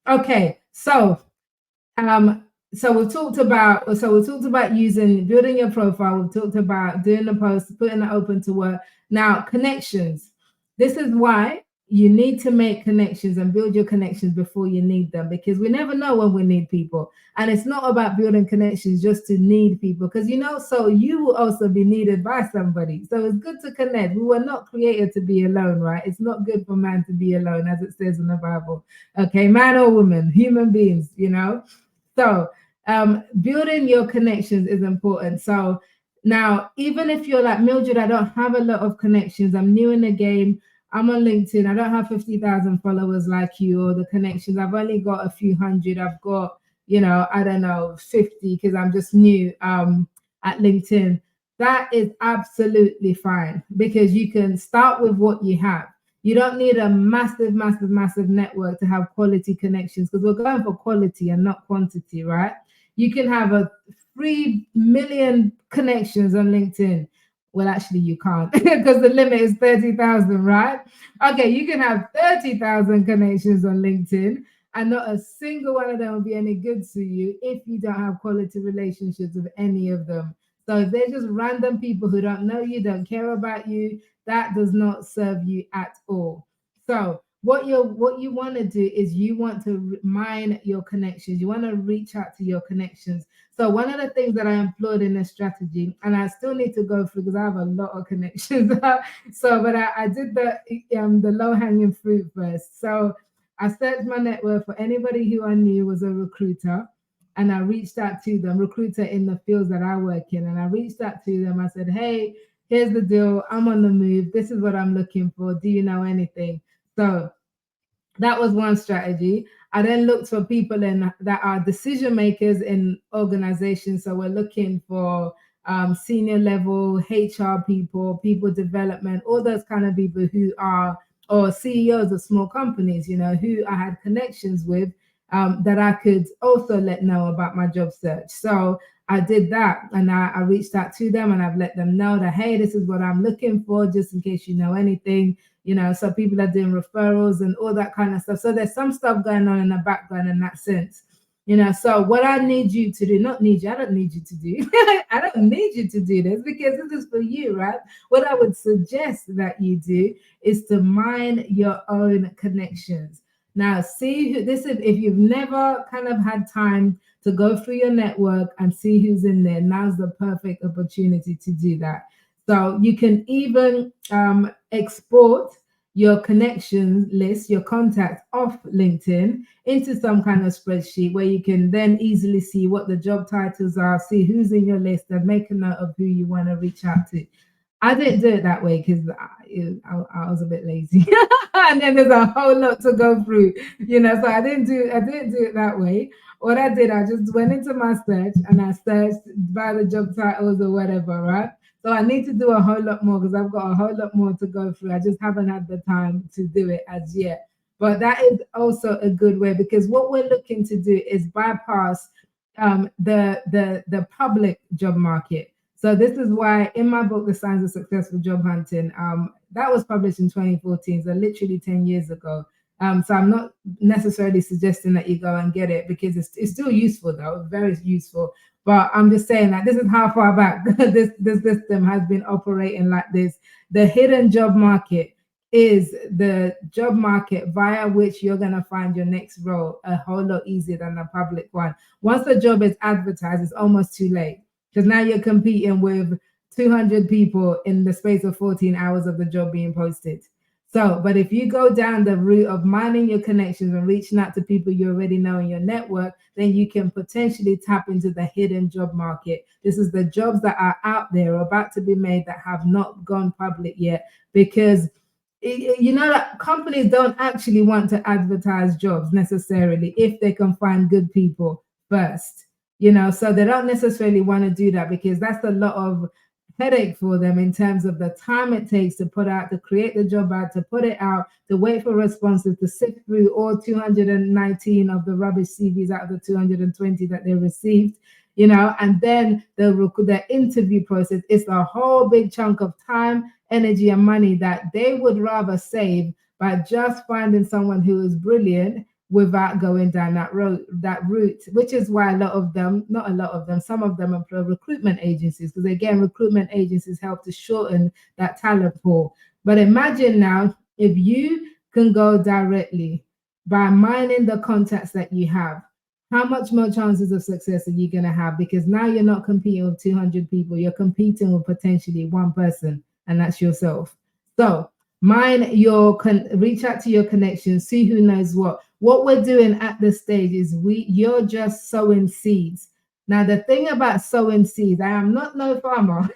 Okay, so we've talked about building your profile. We've talked about doing the post, putting it open to work. Now, connections. This is why you need to make connections and build your connections before you need them, because we never know when we need people. And it's not about building connections just to need people, because so you will also be needed by somebody. So it's good to connect. We were not created to be alone, right? It's not good for man to be alone, as it says in the Bible. Okay, man or woman, human beings, So building your connections is important. So now, even if you're like, Mildred, I don't have a lot of connections, I'm new in the game, I'm on LinkedIn, I don't have 50,000 followers like you or the connections, I've only got a few hundred, I've got, I don't know, 50 because I'm just new at LinkedIn. That is absolutely fine because you can start with what you have. You don't need a massive network to have quality connections, because we're going for quality and not quantity, right? You can have 3 million connections on LinkedIn. Well, actually, you can't because the limit is 30,000, right? Okay, you can have 30,000 connections on LinkedIn and not a single one of them will be any good to you if you don't have quality relationships with any of them. So if they're just random people who don't know you, don't care about you, that does not serve you at all. So what you want to do is you want to mine your connections. You want to reach out to your connections. So one of the things that I employed in this strategy, and I still need to go through because I have a lot of connections. So, but I did the low hanging fruit first. So I searched my network for anybody who I knew was a recruiter, and I reached out to them, recruiter in the fields that I work in, and I reached out to them. I said, "Hey, here's the deal. I'm on the move. This is what I'm looking for. Do you know anything?" So that was one strategy. I then looked for people in that are decision makers in organizations. So we're looking for senior level HR people, people development, all those kind of people who are, or CEOs of small companies, you know, who I had connections with, that I could also let know about my job search. So I did that, and I reached out to them, and I've let them know that, hey, this is what I'm looking for, just in case you know anything. You know, so people are doing referrals and all that kind of stuff. So there's some stuff going on in the background in that sense. You know, so what I need you to do, not need you, I don't need you to do, I don't need you to do this, because this is for you, right? What I would suggest that you do is to mine your own connections. Now, see who this is. If you've never kind of had time to go through your network and see who's in there, now's the perfect opportunity to do that. So you can even export your connections list, your contacts off LinkedIn into some kind of spreadsheet where you can then easily see what the job titles are, see who's in your list, and make a note of who you want to reach out to. I didn't do it that way because I was a bit lazy, and then there's a whole lot to go through, you know. So I didn't do it that way. What I did, I just went into my search and I searched by the job titles or whatever, right? So I need to do a whole lot more because I've got a whole lot more to go through. I just haven't had the time to do it as yet. But that is also a good way, because what we're looking to do is bypass the public job market. So this is why in my book, The Signs of Successful Job Hunting, that was published in 2014, so literally 10 years ago. So I'm not necessarily suggesting that you go and get it, because it's still useful though, very useful. But I'm just saying that this is how far back this system has been operating like this. The hidden job market is the job market via which you're going to find your next role a whole lot easier than the public one. Once the job is advertised, it's almost too late, because now you're competing with 200 people in the space of 14 hours of the job being posted. So, but if you go down the route of mining your connections and reaching out to people you already know in your network, then you can potentially tap into the hidden job market. This is the jobs that are out there or about to be made that have not gone public yet, because you know that companies don't actually want to advertise jobs necessarily if they can find good people first. You know, so they don't necessarily want to do that, because that's a lot of headache for them in terms of the time it takes to put out, to create the job ad, to put it out, to wait for responses, to sift through all 219 of the rubbish CVs out of the 220 that they received, you know, and then the interview process is a whole big chunk of time, energy, and money that they would rather save by just finding someone who is brilliant without going down that route, which is why a lot of them, not a lot of them, some of them employ recruitment agencies, because again, recruitment agencies help to shorten that talent pool. But imagine now if you can go directly by mining the contacts that you have, how much more chances of success are you going to have? Because now you're not competing with 200 people, you're competing with potentially one person, and that's yourself. So reach out to your connections, see who knows what. What we're doing at this stage is you're just sowing seeds. Now, the thing about sowing seeds, I am not no farmer,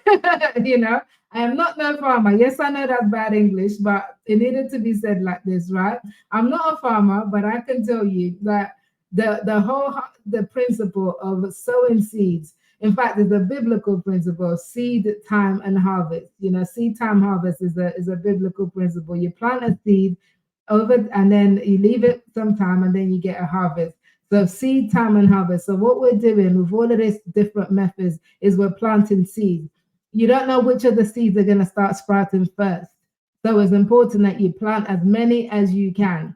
you know, I am not no farmer. Yes, I know that's bad English, but it needed to be said like this, right? I'm not a farmer, but I can tell you that the principle of sowing seeds, in fact, it's a biblical principle: seed time and harvest. You know, seed time harvest is a biblical principle. You plant a seed over, and then you leave it some time, and then you get a harvest. So seed time and harvest. So what we're doing with all of these different methods is we're planting seeds. You don't know which of the seeds are going to start sprouting first. So it's important that you plant as many as you can.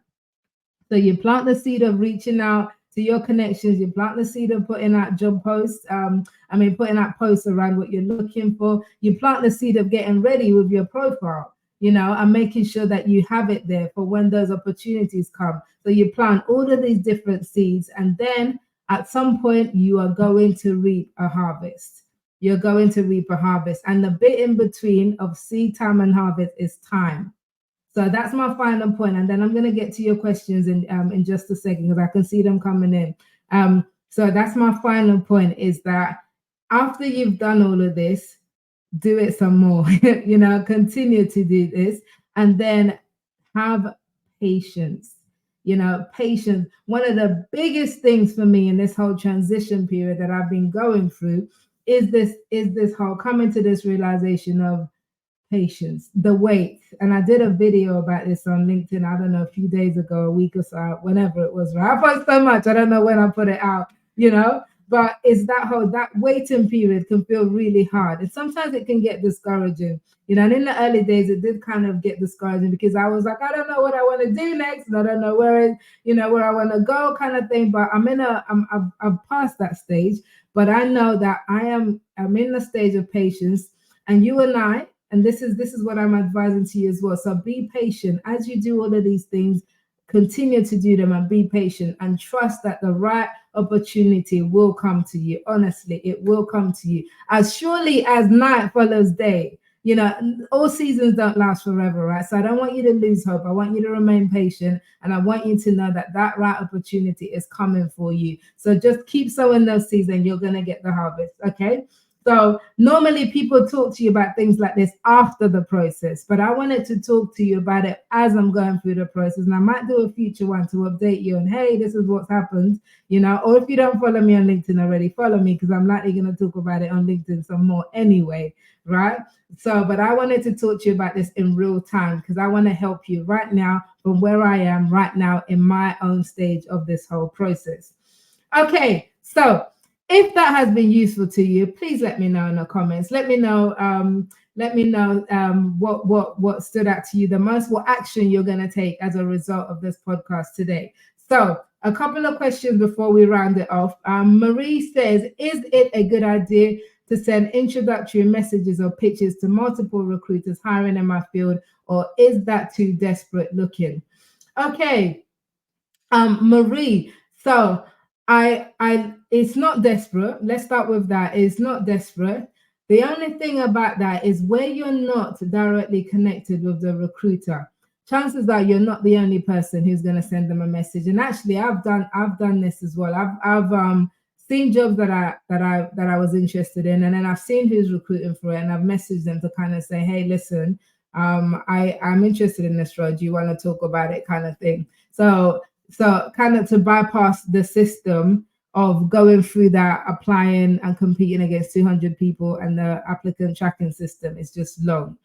So you plant the seed of reaching out to your connections. You plant the seed of putting out job posts. Putting out posts around what you're looking for. You plant the seed of getting ready with your profile. and making sure that you have it there for when those opportunities come. So you plant all of these different seeds, and then at some point you are going to reap a harvest. You're going to reap a harvest. And the bit in between of seed time and harvest is time. So that's my final point, and then I'm going to get to your questions in just a second, because I can see them coming in. So that's my final point, is that after you've done all of this, do it some more. Continue to do this, and then have patience. Patience. One of the biggest things for me in this whole transition period that I've been going through is this whole coming to this realization of patience, the wait. And I did a video about this on LinkedIn, I don't know, a few days ago, a week or so, whenever it was. Right? I post so much, I don't know when I put it out, but it's that waiting period can feel really hard. And sometimes it can get discouraging, and in the early days, it did kind of get discouraging, because I was like, I don't know what I want to do next, and I don't know where I want to go, kind of thing. But I've passed that stage, but I know that I'm in the stage of patience, and you and I, and this is what I'm advising to you as well. So be patient as you do all of these things. Continue to do them and be patient, and trust that the right opportunity will come to you. Honestly, it will come to you. As surely as night follows day, all seasons don't last forever, right? So I don't want you to lose hope. I want you to remain patient, and I want you to know that that right opportunity is coming for you. So just keep sowing those seeds, and you're going to get the harvest, okay? So normally people talk to you about things like this after the process, but I wanted to talk to you about it as I'm going through the process. And I might do a future one to update you on, hey, this is what's happened, or if you don't follow me on LinkedIn already, follow me, because I'm likely going to talk about it on LinkedIn some more anyway, right? So, but I wanted to talk to you about this in real time, because I want to help you right now from where I am right now in my own stage of this whole process. Okay, so if that has been useful to you, please let me know in the comments. Let me know what stood out to you the most, what action you're going to take as a result of this podcast today. So a couple of questions before we round it off. Marie says, is it a good idea to send introductory messages or pitches to multiple recruiters hiring in my field, or is that too desperate looking? Okay, Marie, so it's not desperate. Let's start with that. It's not desperate. The only thing about that is where you're not directly connected with the recruiter, chances are you're not the only person who's going to send them a message. And actually, I've done this as well. I've seen jobs that I was interested in, and then I've seen who's recruiting for it, and I've messaged them to kind of say, hey, listen, I'm interested in this role. Do you want to talk about it, kind of thing? So kind of to bypass the system of going through that, applying and competing against 200 people, and the applicant tracking system is just long,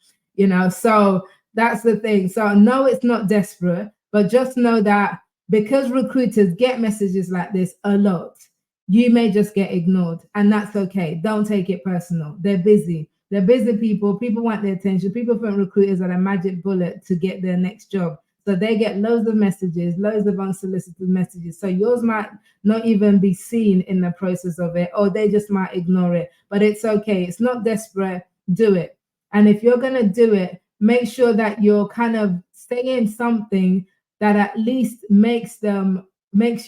so that's the thing. So no, it's not desperate, but just know that because recruiters get messages like this a lot, you may just get ignored, and that's okay. Don't take it personal. They're busy people want their attention. People think recruiters are a magic bullet to get their next job. So they get loads of messages, loads of unsolicited messages. So yours might not even be seen in the process of it, or they just might ignore it. But it's okay. It's not desperate. Do it. And if you're going to do it, make sure that you're kind of saying something that at least makes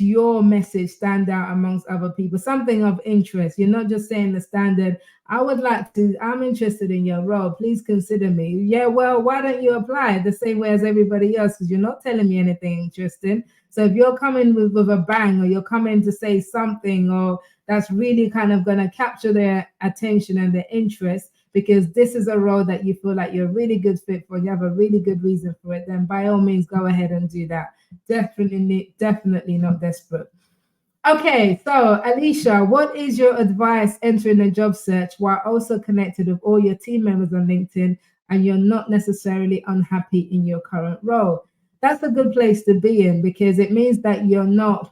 your message stand out amongst other people, something of interest. You're not just saying the standard, I'm interested in your role, please consider me. Yeah, well, why don't you apply the same way as everybody else? Because you're not telling me anything interesting. So if you're coming with a bang, or you're coming to say something, or that's really kind of going to capture their attention and their interest, because this is a role that you feel like you're a really good fit for, you have a really good reason for it, then by all means, go ahead and do that. Definitely not desperate. Okay, so Alicia, what is your advice entering a job search while also connected with all your team members on LinkedIn, and you're not necessarily unhappy in your current role? That's a good place to be in, because it means that you're not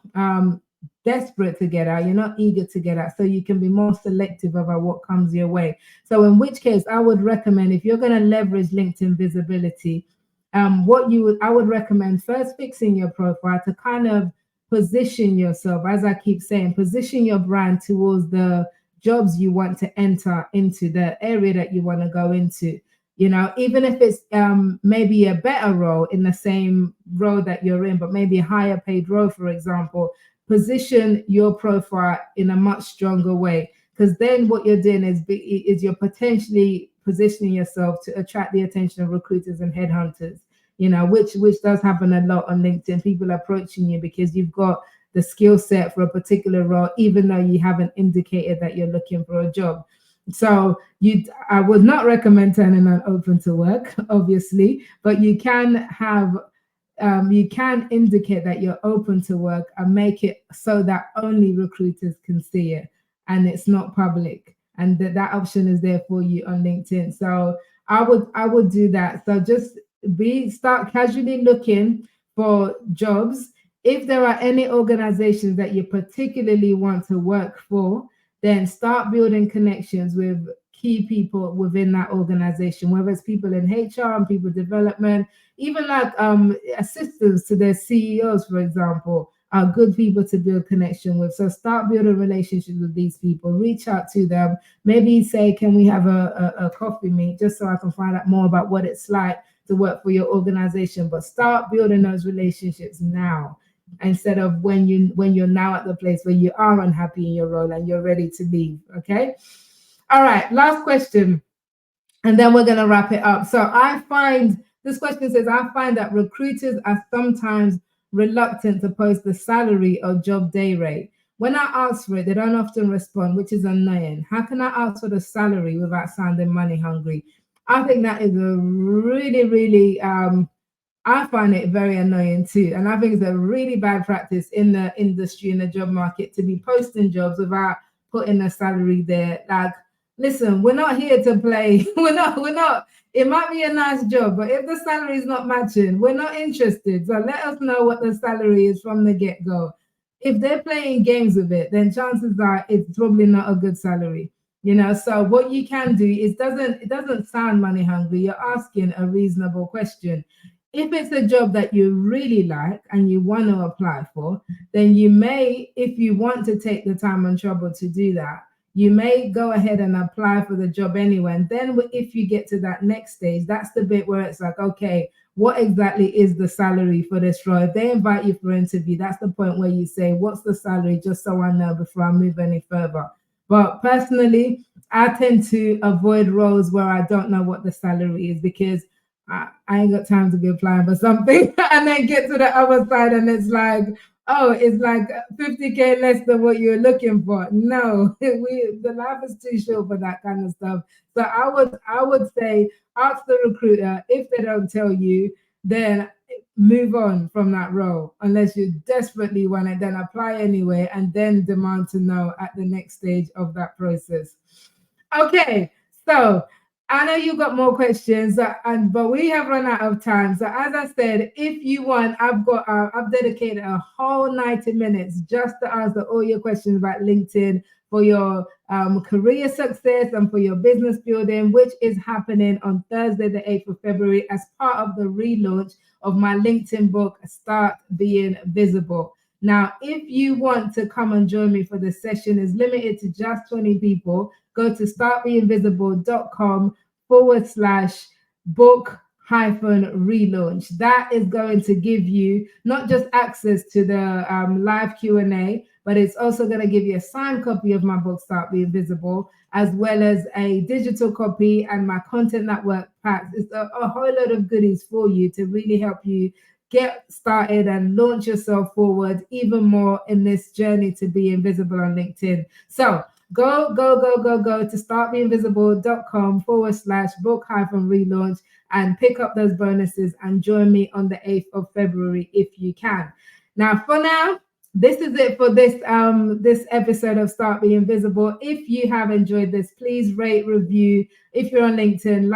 desperate to get out, you're not eager to get out, so you can be more selective about what comes your way. So in which case, I would recommend, if you're going to leverage LinkedIn visibility, I would recommend first fixing your profile to kind of position yourself, as I keep saying, position your brand towards the jobs you want to enter into, the area that you want to go into. Even if it's maybe a better role in the same role that you're in, but maybe a higher paid role, for example, position your profile in a much stronger way, because then what you're doing is you're potentially positioning yourself to attract the attention of recruiters and headhunters, which does happen a lot on LinkedIn. People approaching you because you've got the skill set for a particular role, even though you haven't indicated that you're looking for a job. So I would not recommend turning on open to work, obviously, but you can indicate that you're open to work and make it so that only recruiters can see it and it's not public, and that option is there for you on LinkedIn. So I would do that. So just start casually looking for jobs. If there are any organizations that you particularly want to work for, then start building connections with key people within that organization, whether it's people in HR and people development, even like assistants to their CEOs, for example, are good people to build connection with. So start building relationships with these people, reach out to them, maybe say, can we have a coffee meet, just so I can find out more about what it's like to work for your organization. But start building those relationships now, instead of when you're now at the place where you are unhappy in your role and you're ready to leave. Okay. All right, last question, and then we're going to wrap it up. So this question says, I find that recruiters are sometimes reluctant to post the salary or job day rate. When I ask for it, they don't often respond, which is annoying. How can I ask for the salary without sounding money hungry? I think that is a really, really I find it very annoying too. And I think it's a really bad practice in the industry, in the job market, to be posting jobs without putting a salary there. Like, listen, we're not here to play. We're not, it might be a nice job, but if the salary is not matching, we're not interested. So let us know what the salary is from the get-go. If they're playing games with it, then chances are it's probably not a good salary. So what you can do is it doesn't sound money hungry. You're asking a reasonable question. If it's a job that you really like and you want to apply for, then you may, if you want to take the time and trouble to do that, you may go ahead and apply for the job anyway. And then if you get to that next stage, that's the bit where it's like, okay, what exactly is the salary for this role? If they invite you for an interview, that's the point where you say, what's the salary, just so I know before I move any further. But personally, I tend to avoid roles where I don't know what the salary is, because I ain't got time to be applying for something and then get to the other side and it's like, oh, it's like 50K less than what you're looking for. No, the life is too short for that kind of stuff. So I would say, ask the recruiter. If they don't tell you, then move on from that role. Unless you desperately want it, then apply anyway and then demand to know at the next stage of that process. Okay, so I know you've got more questions, but we have run out of time. So as I said, if you want, I've dedicated a whole 90 minutes just to answer all your questions about LinkedIn for your career success and for your business building, which is happening on Thursday, the 8th of February, as part of the relaunch of my LinkedIn book, Start Being Visible. Now, if you want to come and join me for this session, it's limited to just 20 people. Go to startbeinvisible.com/book-relaunch. That is going to give you not just access to the live Q&A, but it's also going to give you a signed copy of my book, Start Being Visible, as well as a digital copy and my content network packs. It's a whole load of goodies for you to really help you get started and launch yourself forward even more in this journey to be invisible on LinkedIn. So go to startbeinvisible.com/book-relaunch and pick up those bonuses and join me on the 8th of February if you can. Now, for now, this is it for this episode of Start Being Visible. If you have enjoyed this, please rate, review. If you're on LinkedIn,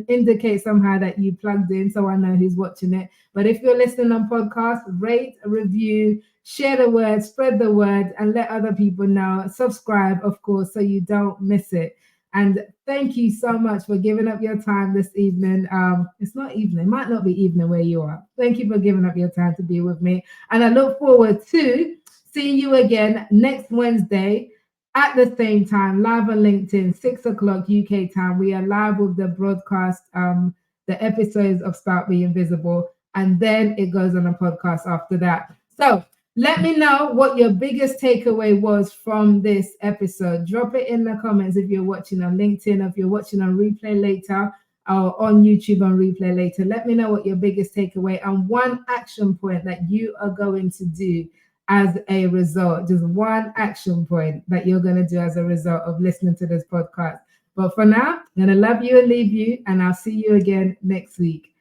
indicate somehow that you plugged in so I know who's watching it. But if you're listening on podcast, rate, review, share the word, spread the word, and let other people know. Subscribe, of course, so you don't miss it. And thank you so much for giving up your time this evening. It's not evening, it might not be evening where you are. Thank you for giving up your time to be with me. And I look forward to seeing you again next Wednesday at the same time, live on LinkedIn, 6 o'clock UK time. We are live with the broadcast, the episodes of Start Being Visible, and then it goes on a podcast after that. So let me know what your biggest takeaway was from this episode. Drop it in the comments if you're watching on LinkedIn, if you're watching on replay later, or on YouTube on replay later. Let me know what your biggest takeaway and one action point that you are going to do as a result. Just one action point that you're going to do as a result of listening to this podcast. But for now, I'm going to love you and leave you, and I'll see you again next week.